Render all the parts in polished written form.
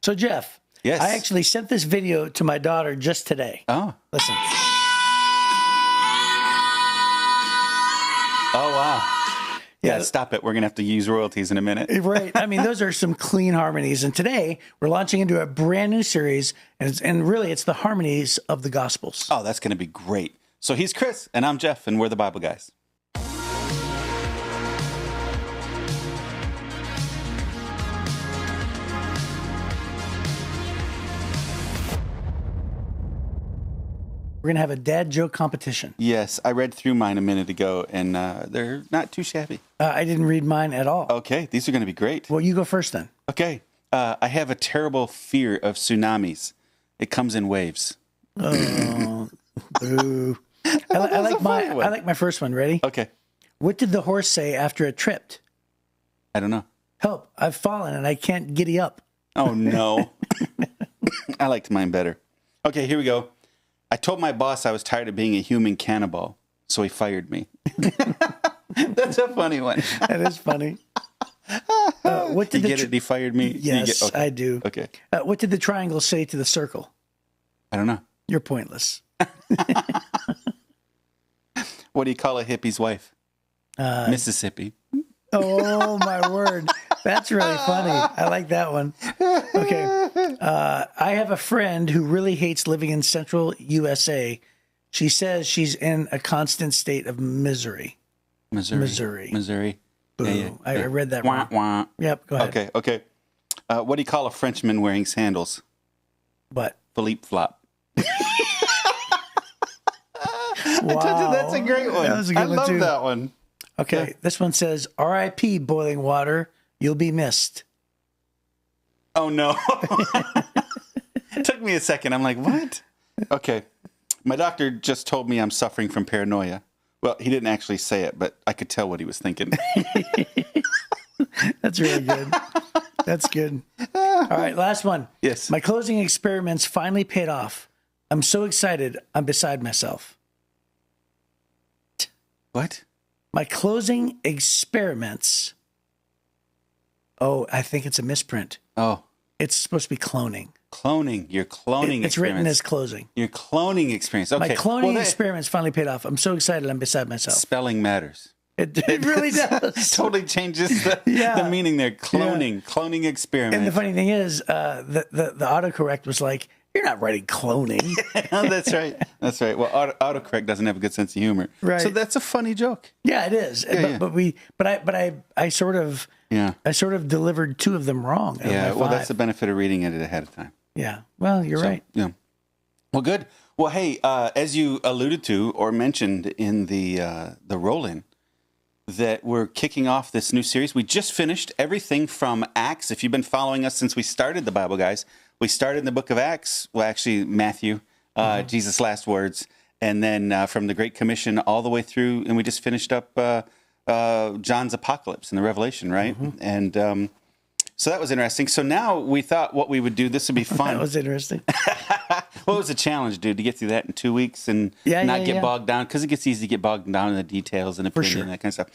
So, Jeff, Yes. I actually sent this video to my daughter just today. Oh. Listen. Oh, wow. Yeah, stop it. We're going to have to use royalties in a minute. Right. I mean, those are some clean harmonies. And today we're launching into a brand new series. And really, it's the harmonies of the Gospels. Oh, that's going to be great. So he's Chris, and I'm Jeff, and we're the Bible guys. We're going to have a dad joke competition. Yes, I read through mine a minute ago, and they're not too shabby. I didn't read mine at all. Okay, these are going to be great. Well, you go first then. Okay, I have a terrible fear of tsunamis. It comes in waves. Oh, boo. I like my first one. Ready? Okay, What did the horse say after it tripped? I don't know. Help, I've fallen and I can't giddy up. Oh, no. I liked mine better. Okay, here we go. I told my boss I was tired of being a human cannibal, so he fired me. That's a funny one. That is funny. What did You get it? He fired me? Yes, okay. I do. Okay. What did the triangle say to the circle? I don't know. You're pointless. What do you call a hippie's wife? Mississippi. Oh, my word. That's really funny. I like that one. Okay. I have a friend who really hates living in central USA. She says she's in a constant state of misery. Missouri. Boo. Yeah. I read that Wah, wrong. wah. Yep, go ahead. Okay. What do you call a Frenchman wearing sandals? What? Philippe Flop. Wow. I told you that's a great one. That was a good I one, love too. that one. Okay, Yeah. This one says, R.I.P. boiling water, you'll be missed. Oh, no. It took me a second. I'm like, what? Okay. My doctor just told me I'm suffering from paranoia. Well, he didn't actually say it, but I could tell what he was thinking. That's really good. That's good. All right, last one. Yes. My closing experiments finally paid off. I'm so excited, I'm beside myself. What? My closing experiments. Oh, I think it's a misprint. Oh, It's supposed to be cloning. cloning. Your cloning It's written experiments. as closing. Your cloning experience. Okay. My cloning Well, experiments finally paid off. I'm so excited, I'm beside myself. Spelling matters. It really does. Totally changes the meaning there. Cloning experiment. And the funny thing is, the autocorrect was like, "You're not writing cloning." Oh, that's right. That's right. Well, autocorrect doesn't have a good sense of humor. Right. So that's a funny joke. Yeah, it is. Yeah, I sort of delivered two of them wrong. out of Yeah. my Well, that's five. the benefit of reading it ahead of time. Yeah. Well, you're right. Yeah. Well, good. Well, hey, as you alluded to or mentioned in the roll-in, that we're kicking off this new series. We just finished everything from Acts. If you've been following us since we started the Bible Guys, we started in the book of Acts. Well, actually, Matthew, Jesus' last words, and then from the Great Commission all the way through, and we just finished up John's Apocalypse and the Revelation, right? And so that was interesting. So now we thought what we would do, this would be fun. That was interesting. Well, it was a challenge, dude, to get through that in 2 weeks and not get bogged down, because it gets easy to get bogged down in the details and opinion and that kind of stuff.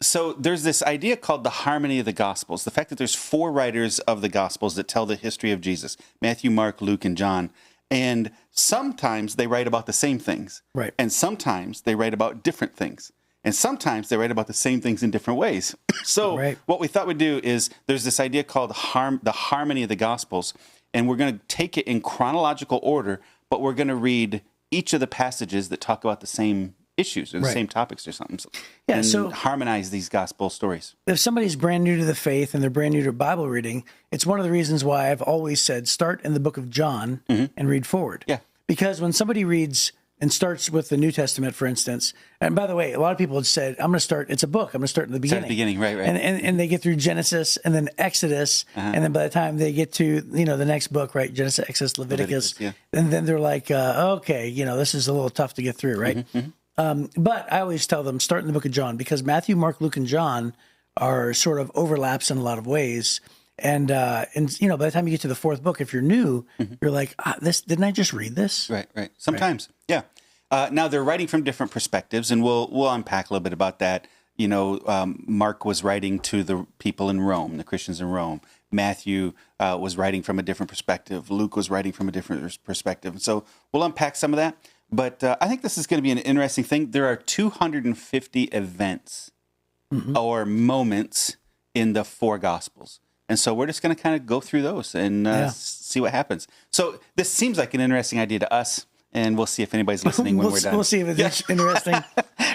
So there's this idea called the harmony of the Gospels, the fact that there's 4 writers of the Gospels that tell the history of Jesus, Matthew, Mark, Luke, and John. And sometimes they write about the same things. Right. And sometimes they write about different things. And sometimes they write about the same things in different ways. So what we thought we'd do is there's this idea called the harmony of the Gospels. And we're going to take it in chronological order, but we're going to read each of the passages that talk about the same issues or the same topics or something. Yeah, and so harmonize these gospel stories. if somebody's brand new to the faith and they're brand new to Bible reading, it's one of the reasons why I've always said start in the book of John and read forward. Yeah. Because when somebody reads and starts with the New Testament, for instance, and by the way, a lot of people had said, I'm going to start, it's a book, I'm going to start in the beginning. Start at the beginning, right. And they get through Genesis and then Exodus, and then by the time they get to, the next book, right, Genesis, Exodus, Leviticus, and then they're like, okay, this is a little tough to get through, right? But I always tell them, start in the book of John, because Matthew, Mark, Luke, and John are sort of overlaps in a lot of ways. And by the time you get to the 4th book, if you're new, you're like, didn't I just read this? Right. Sometimes, yeah. Now they're writing from different perspectives, and we'll unpack a little bit about that. Mark was writing to the people in Rome, the Christians in Rome. Matthew was writing from a different perspective. Luke was writing from a different perspective. So we'll unpack some of that. But I think this is going to be an interesting thing. There are 250 events or moments in the four Gospels. And so we're just going to kind of go through those and see what happens. So this seems like an interesting idea to us, and we'll see if anybody's listening when we're done. We'll see if it's interesting.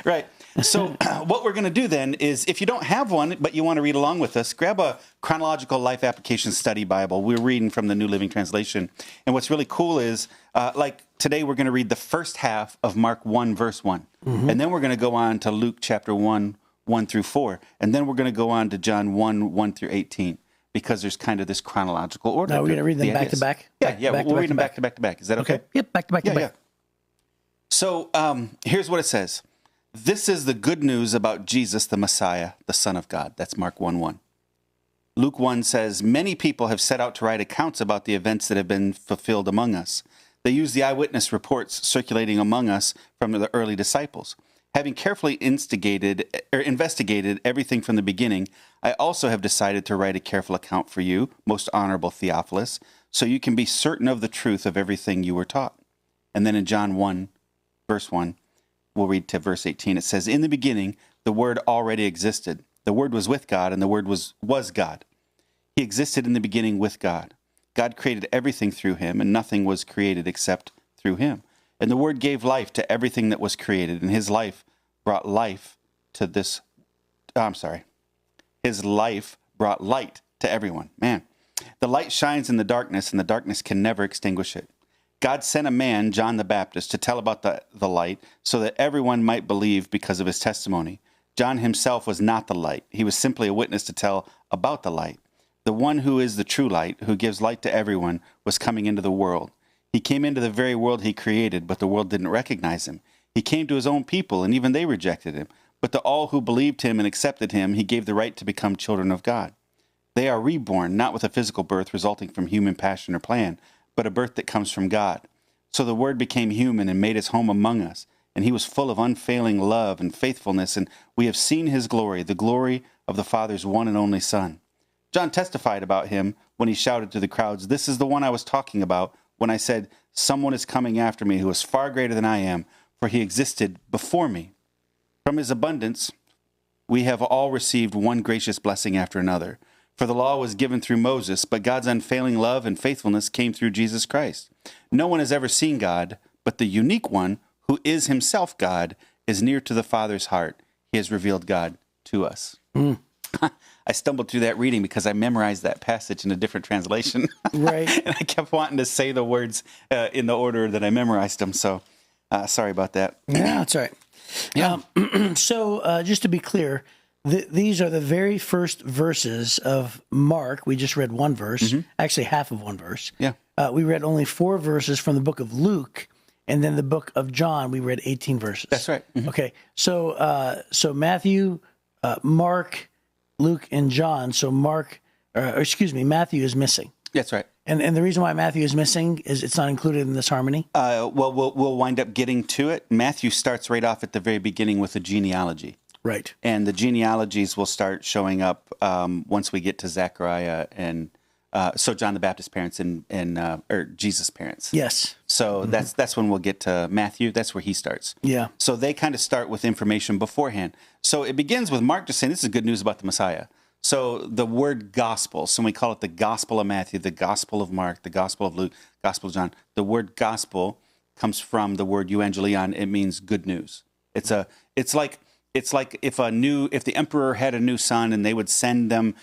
Right. So what we're going to do then is, if you don't have one, but you want to read along with us, grab a Chronological Life Application Study Bible. We're reading from the New Living Translation. And what's really cool is, like today, we're going to read the first half of Mark 1, verse 1. And then we're going to go on to Luke chapter 1, 1 through 4. And then we're going to go on to John 1, 1 through 18. Because there's kind of this chronological order. No, we're going to read them back to back? Yeah, we'll read them back to back to back. Is that okay? Yep, back to back to back. Yeah. So here's what it says. This is the good news about Jesus, the Messiah, the Son of God. That's Mark 1:1. Luke 1 says, many people have set out to write accounts about the events that have been fulfilled among us. They use the eyewitness reports circulating among us from the early disciples. Having carefully investigated everything from the beginning, I also have decided to write a careful account for you, most honorable Theophilus, so you can be certain of the truth of everything you were taught. And then in John 1, verse 1, we'll read to verse 18. It says, in the beginning, the Word already existed. The Word was with God, and the Word was God. He existed in the beginning with God. God created everything through him, and nothing was created except through him. And the Word gave life to everything that was created, and his life brought life to this. His life brought light to everyone. Man, the light shines in the darkness, and the darkness can never extinguish it. God sent a man, John the Baptist, to tell about the light so that everyone might believe because of his testimony. John himself was not the light. He was simply a witness to tell about the light. The one who is the true light, who gives light to everyone, was coming into the world. He came into the very world he created, but the world didn't recognize him. He came to his own people, and even they rejected him. But to all who believed him and accepted him, he gave the right to become children of God. They are reborn, not with a physical birth resulting from human passion or plan, but a birth that comes from God. So the Word became human and made his home among us, and he was full of unfailing love and faithfulness, and we have seen his glory, the glory of the Father's one and only Son. John testified about him when he shouted to the crowds, this is the one I was talking about when I said, someone is coming after me who is far greater than I am, for he existed before me. From his abundance, we have all received one gracious blessing after another. For the law was given through Moses, but God's unfailing love and faithfulness came through Jesus Christ. No one has ever seen God, but the unique one, who is himself God, is near to the Father's heart. He has revealed God to us. I stumbled through that reading because I memorized that passage in a different translation. Right. And I kept wanting to say the words in the order that I memorized them. So sorry about that. Yeah, that's all right. Yeah. So just to be clear, these are the very first verses of Mark. We just read one verse, actually half of one verse. Yeah. We read only 4 verses from the book of Luke, and then the book of John, we read 18 verses. That's right. Okay. So Matthew, Mark, Luke, and John. So Matthew is missing. That's right. And the reason why Matthew is missing is it's not included in this harmony? Well, we'll wind up getting to it. Matthew starts right off at the very beginning with a genealogy. Right. And the genealogies will start showing up once we get to Zechariah and so John the Baptist's parents or Jesus' parents. Yes. So that's when we'll get to Matthew. That's where he starts. Yeah. So they kind of start with information beforehand. So it begins with Mark just saying, this is good news about the Messiah. So the word gospel, so we call it the Gospel of Matthew, the Gospel of Mark, the Gospel of Luke, Gospel of John. The word gospel comes from the word euangelion. It means good news. It's like if the emperor had a new son and they would send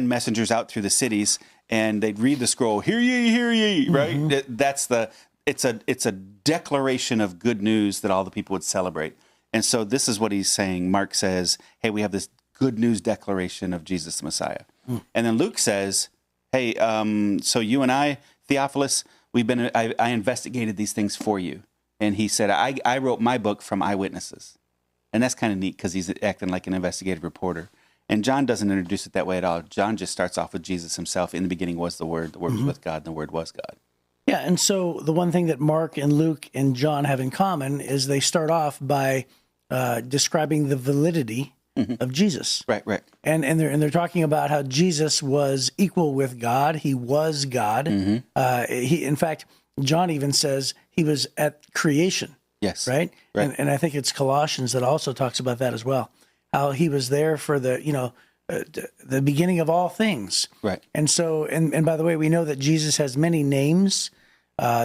messengers out through the cities and they'd read the scroll, hear ye, right? It's a declaration of good news that all the people would celebrate. And so this is what he's saying. Mark says, hey, we have this good news declaration of Jesus the Messiah. And then Luke says, hey, so you and I, Theophilus, I investigated these things for you. And he said, I wrote my book from eyewitnesses. And that's kind of neat because he's acting like an investigative reporter. And John doesn't introduce it that way at all. John just starts off with Jesus himself. In the beginning was the Word was with God, and the Word was God. Yeah, and so the one thing that Mark and Luke and John have in common is they start off by describing the validity of Jesus. Right. And they're talking about how Jesus was equal with God. He was God. In fact, John even says he was at creation. Yes. Right. Right. And I think it's Colossians that also talks about that as well. How he was there for the beginning of all things. Right. And so, and by the way, we know that Jesus has many names,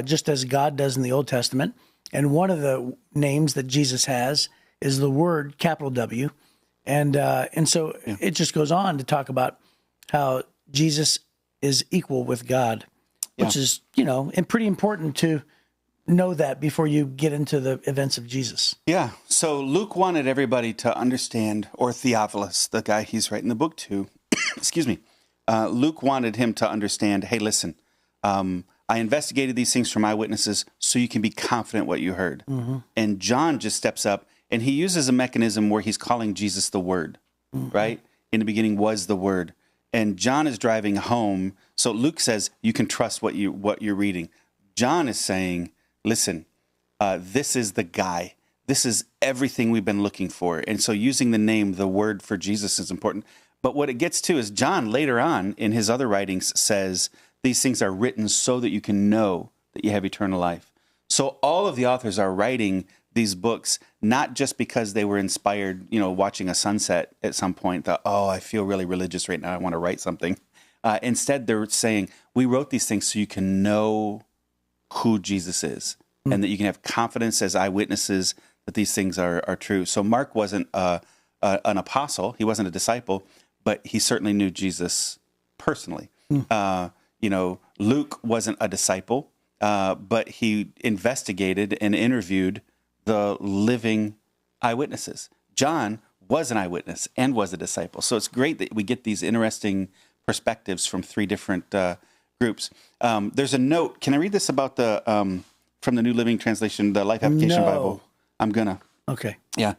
just as God does in the Old Testament. And one of the names that Jesus has is the Word, capital W. And so it just goes on to talk about how Jesus is equal with God, which is, and pretty important to know that before you get into the events of Jesus. Yeah. So Luke wanted everybody to understand, or Theophilus, the guy he's writing the book to, excuse me, Luke wanted him to understand, hey, listen, I investigated these things from eyewitnesses so you can be confident what you heard. And John just steps up and he uses a mechanism where he's calling Jesus the Word, right? In the beginning was the Word. And John is driving home. So Luke says you can trust what you're reading. John is saying, listen, this is the guy. This is everything we've been looking for. And so using the name, the Word for Jesus is important. But what it gets to is John later on in his other writings says these things are written so that you can know that you have eternal life. So all of the authors are writing these books, not just because they were inspired, watching a sunset at some point, thought, oh, I feel really religious right now, I want to write something. Instead, they're saying, we wrote these things so you can know who Jesus is and that you can have confidence as eyewitnesses that these things are true. So Mark wasn't an apostle, he wasn't a disciple, but he certainly knew Jesus personally. Luke wasn't a disciple, but he investigated and interviewed the living eyewitnesses. John was an eyewitness and was a disciple. So it's great that we get these interesting perspectives from three different groups. There's a note. Can I read this about from the New Living Translation, the Life Application Bible? I'm gonna. Okay. Yeah.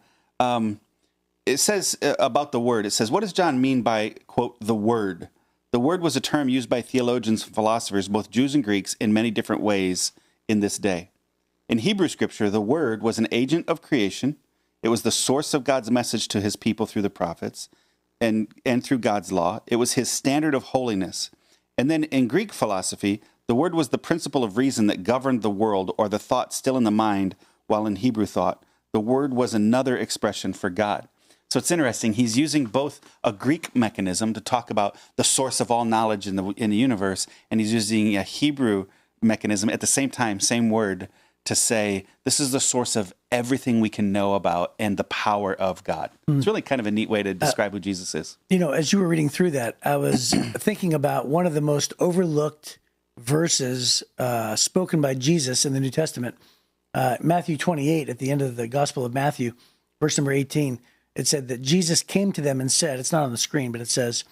It says about the Word. It says, what does John mean by, quote, the Word? The Word was a term used by theologians and philosophers, both Jews and Greeks, in many different ways in this day. In Hebrew Scripture, the Word was an agent of creation. It was the source of God's message to his people through the prophets and through God's law. It was his standard of holiness. And then in Greek philosophy, the Word was the principle of reason that governed the world, or the thought still in the mind, while in Hebrew thought, the Word was another expression for God. So it's interesting. He's using both a Greek mechanism to talk about the source of all knowledge in the universe, and he's using a Hebrew mechanism at the same time, same word, to say this is the source of everything we can know about and the power of God. It's really kind of a neat way to describe who Jesus is. As you were reading through that, I was thinking about one of the most overlooked verses spoken by Jesus in the New Testament. Matthew 28, at the end of the Gospel of Matthew, verse number 18, it said that Jesus came to them and said, it's not on the screen, but it says,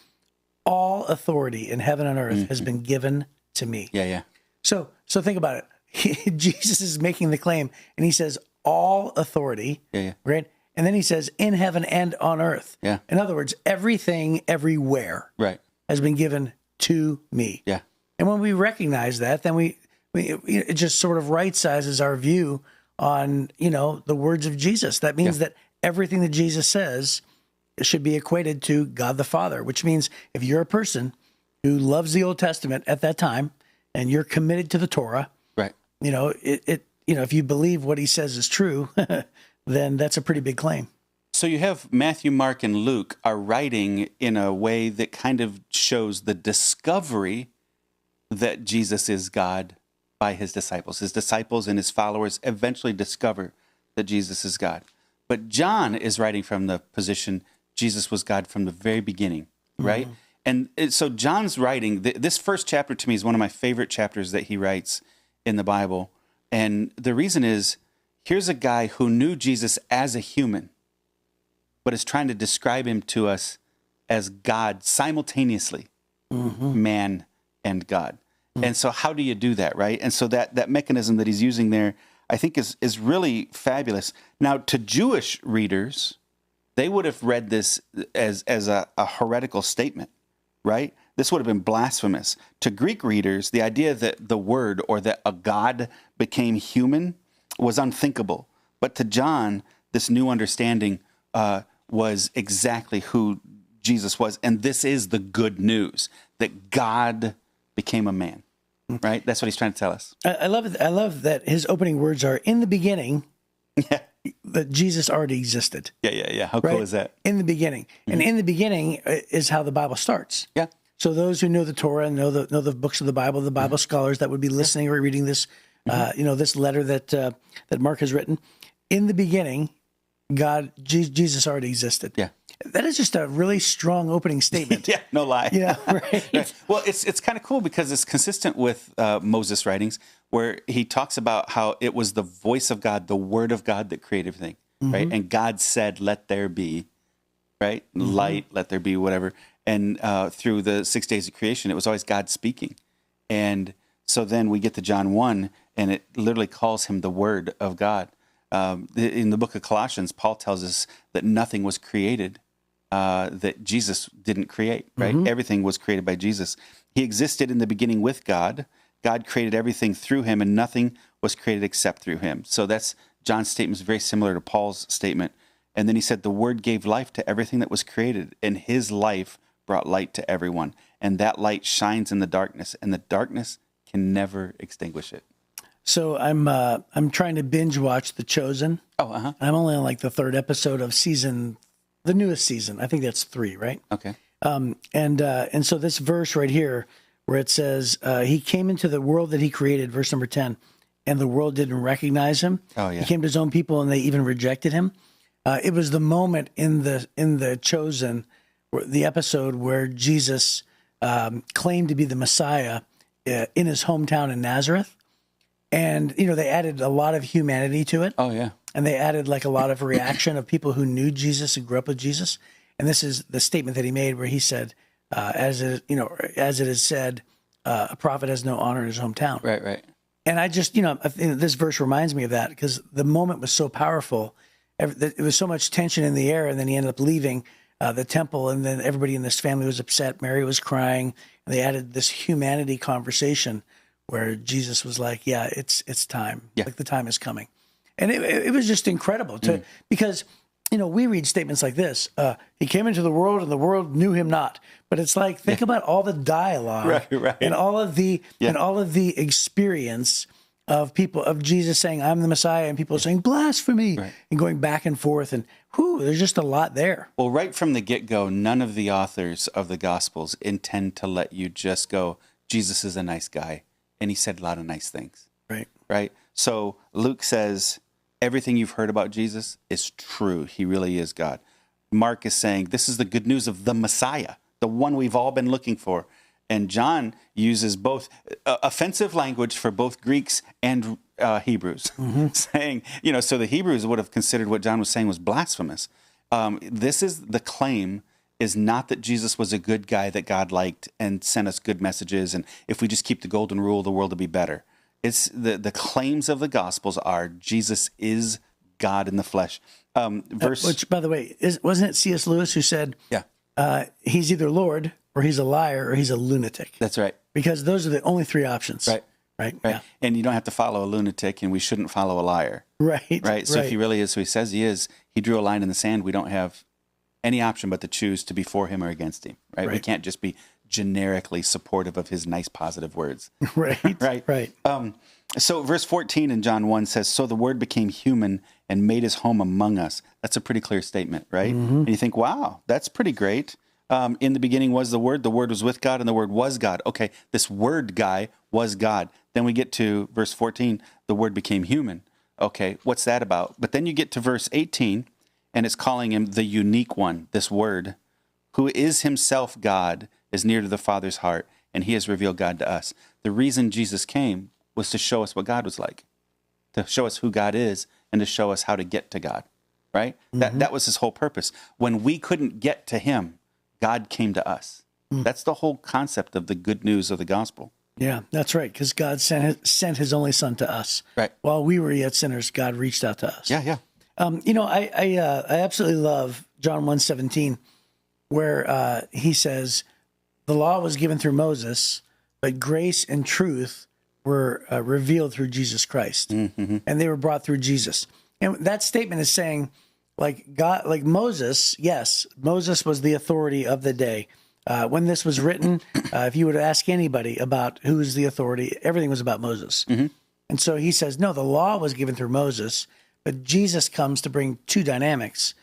all authority in heaven and earth has been given to me. Yeah. So think about it. Jesus is making the claim, and he says, all authority, right? And then he says, in heaven and on earth. Yeah. In other words, everything, everywhere, right, has been given to me. Yeah. And when we recognize that, then it just sort of right sizes our view on, the words of Jesus. That means that everything that Jesus says should be equated to God the Father, which means if you're a person who loves the Old Testament at that time and you're committed to the Torah, right, if you believe what he says is true, then that's a pretty big claim. So you have Matthew, Mark, and Luke are writing in a way that kind of shows the discovery that Jesus is God by his disciples. His disciples and his followers eventually discover that Jesus is God. But John is writing from the position Jesus was God from the very beginning, right? And so John's writing, this first chapter to me is one of my favorite chapters that he writes in the Bible. And the reason is, here's a guy who knew Jesus as a human, but is trying to describe him to us as God simultaneously, man and God. And so how do you do that, right? And so that mechanism that he's using there, I think is really fabulous. Now, to Jewish readers, they would have read this as a heretical statement, right? This would have been blasphemous. To Greek readers, the idea that the Word or that a God became human was unthinkable. But to John, this new understanding was exactly who Jesus was. And this is the good news, that God became a man, right? That's what he's trying to tell us. I love it. I love that his opening words are, in the beginning, Yeah. that Jesus already existed. Yeah. How Right? cool is that? In the beginning. And in the beginning is how the Bible starts. Yeah. So those who know the Torah and know the books of the Bible scholars that would be listening or reading this, this letter that Mark has written, in the beginning, Jesus already existed. Yeah. That is just a really strong opening statement. Yeah, no lie. Yeah, right. Right. Well, it's kind of cool because it's consistent with Moses' writings, where he talks about how it was the voice of God, the word of God that created everything, right? And God said, "Let there be," right? Light, let there be, whatever. And through the 6 days of creation, it was always God speaking. And so then we get to John 1, and it literally calls him the Word of God. In the book of Colossians, Paul tells us that nothing was created that Jesus didn't create, right? Everything was created by Jesus. He existed in the beginning with God. God created everything through him, and nothing was created except through him. So that's John's statement is very similar to Paul's statement. And then he said, the Word gave life to everything that was created, and his life brought light to everyone. And that light shines in the darkness, and the darkness can never extinguish it. So I'm trying to binge watch The Chosen. Oh, uh-huh. I'm only on like the third episode of the newest season. I think that's 3, right? Okay. And so this verse right here, where it says, he came into the world that he created, verse number 10, and the world didn't recognize him. Oh, yeah. He came to his own people, and they even rejected him. It was the moment in the Chosen, the episode where Jesus claimed to be the Messiah in his hometown in Nazareth. And, they added a lot of humanity to it. Oh, yeah. And they added like a lot of reaction of people who knew Jesus and grew up with Jesus. And this is the statement that he made where he said, as it is said, a prophet has no honor in his hometown. Right. And I just, this verse reminds me of that because the moment was so powerful. It was so much tension in the air. And then he ended up leaving the temple. And then everybody in this family was upset. Mary was crying. And they added this humanity conversation where Jesus was like, yeah, it's time. Yeah. Like the time is coming. And it was just incredible because, we read statements like this. He came into the world and the world knew him not. But it's like, think about all the dialogue right. and all of the experience of people, of Jesus saying, I'm the Messiah, and people saying blasphemy and going back and forth. And there's just a lot there. Well, right from the get-go, none of the authors of the Gospels intend to let you just go, Jesus is a nice guy. And he said a lot of nice things. Right. So Luke says, everything you've heard about Jesus is true. He really is God. Mark is saying, this is the good news of the Messiah, the one we've all been looking for. And John uses both offensive language for both Greeks and Hebrews, saying, so the Hebrews would have considered what John was saying was blasphemous. This is the claim is not that Jesus was a good guy that God liked and sent us good messages, and if we just keep the golden rule, the world will be better. It's the claims of the Gospels are Jesus is God in the flesh. Which, by the way, wasn't it C.S. Lewis who said, he's either Lord or he's a liar or he's a lunatic? That's right. Because those are the only 3 options. Right. Yeah. And you don't have to follow a lunatic, and we shouldn't follow a liar. Right. So if he really is who he says he is, he drew a line in the sand. We don't have any option but to choose to be for him or against him. Right. We can't just be generically supportive of his nice, positive words. Right. So verse 14 in John 1 says, so the Word became human and made his home among us. That's a pretty clear statement, right? And you think, wow, that's pretty great. In the beginning was the Word was with God, and the Word was God. Okay, this Word guy was God. Then we get to verse 14, the Word became human. Okay, what's that about? But then you get to verse 18, and it's calling him the unique one, this Word, who is himself God, is near to the Father's heart, and he has revealed God to us. The reason Jesus came was to show us what God was like, to show us who God is, and to show us how to get to God, right? That was his whole purpose. When we couldn't get to him, God came to us. That's the whole concept of the good news of the gospel. Yeah, that's right, because God sent his only son to us. Right. While we were yet sinners, God reached out to us. Yeah. I absolutely love John 1:17, where he says, the law was given through Moses, but grace and truth were revealed through Jesus Christ. And they were brought through Jesus. And that statement is saying, like God, like Moses. Yes, Moses was the authority of the day. When this was written, if you would ask anybody about who's the authority, everything was about Moses. And so he says, no, the law was given through Moses, but Jesus comes to bring two dynamics,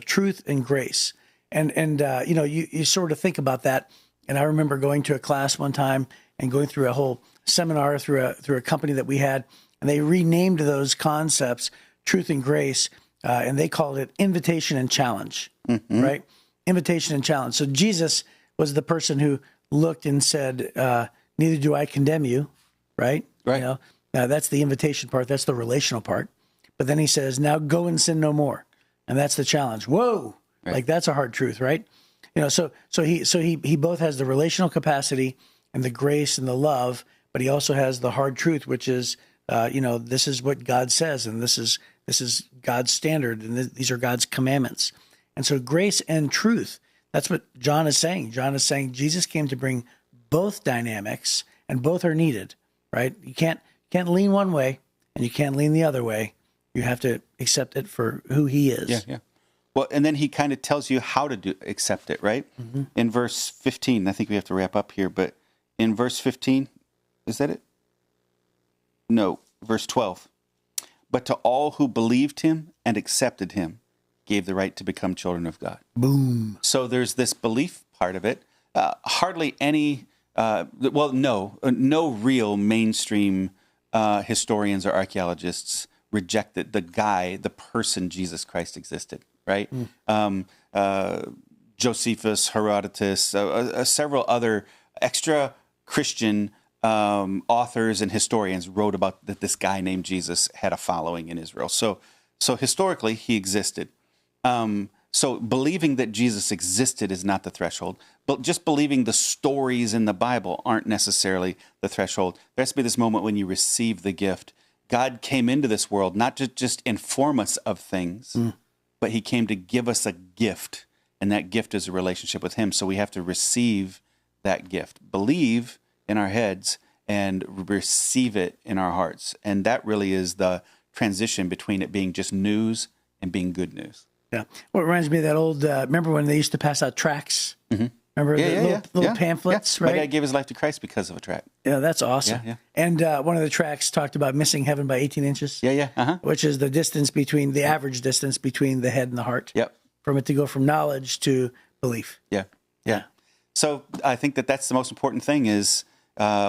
truth and grace. And you sort of think about that. And I remember going to a class one time and going through a whole seminar through a company that we had, and they renamed those concepts, truth and grace, and they called it invitation and challenge, right? Invitation and challenge. So Jesus was the person who looked and said, neither do I condemn you, right? Right. That's the invitation part. That's the relational part. But then he says, now go and sin no more. And that's the challenge. Whoa. Right. Like that's a hard truth, right? So he both has the relational capacity and the grace and the love, but he also has the hard truth, which is, this is what God says, and this is God's standard, and these are God's commandments. And so grace and truth, that's what John is saying. John is saying Jesus came to bring both dynamics, and both are needed, right? You can't lean one way, and you can't lean the other way. You have to accept it for who he is. Yeah. Well, and then he kind of tells you how to accept it, right? In verse 15, I think we have to wrap up here, but in verse 15, is that it? No, verse 12. But to all who believed him and accepted him, gave the right to become children of God. Boom. So there's this belief part of it. Hardly any, no real mainstream historians or archaeologists rejected the person Jesus Christ existed, right? Josephus, Herodotus, several other extra Christian authors and historians wrote about that this guy named Jesus had a following in Israel. So historically, he existed. So believing that Jesus existed is not the threshold, but just believing the stories in the Bible aren't necessarily the threshold. There has to be this moment when you receive the gift. God came into this world not to just inform us of things, but he came to give us a gift, and that gift is a relationship with him. So we have to receive that gift, believe in our heads, and receive it in our hearts. And that really is the transition between it being just news and being good news. Yeah. Well, it reminds me of that old, remember when they used to pass out tracts? Remember little pamphlets, right? My dad gave his life to Christ because of a tract. Yeah, that's awesome. Yeah. And one of the tracts talked about missing heaven by 18 inches. Which is the distance between, the average distance between the head and the heart. Yep. From it to go from knowledge to belief. Yeah. So I think that's the most important thing is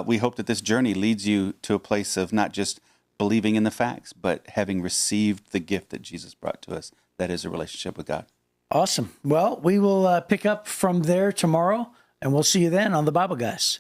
we hope that this journey leads you to a place of not just believing in the facts, but having received the gift that Jesus brought to us. That is a relationship with God. Awesome. Well, we will pick up from there tomorrow, and we'll see you then on the Bible Guys.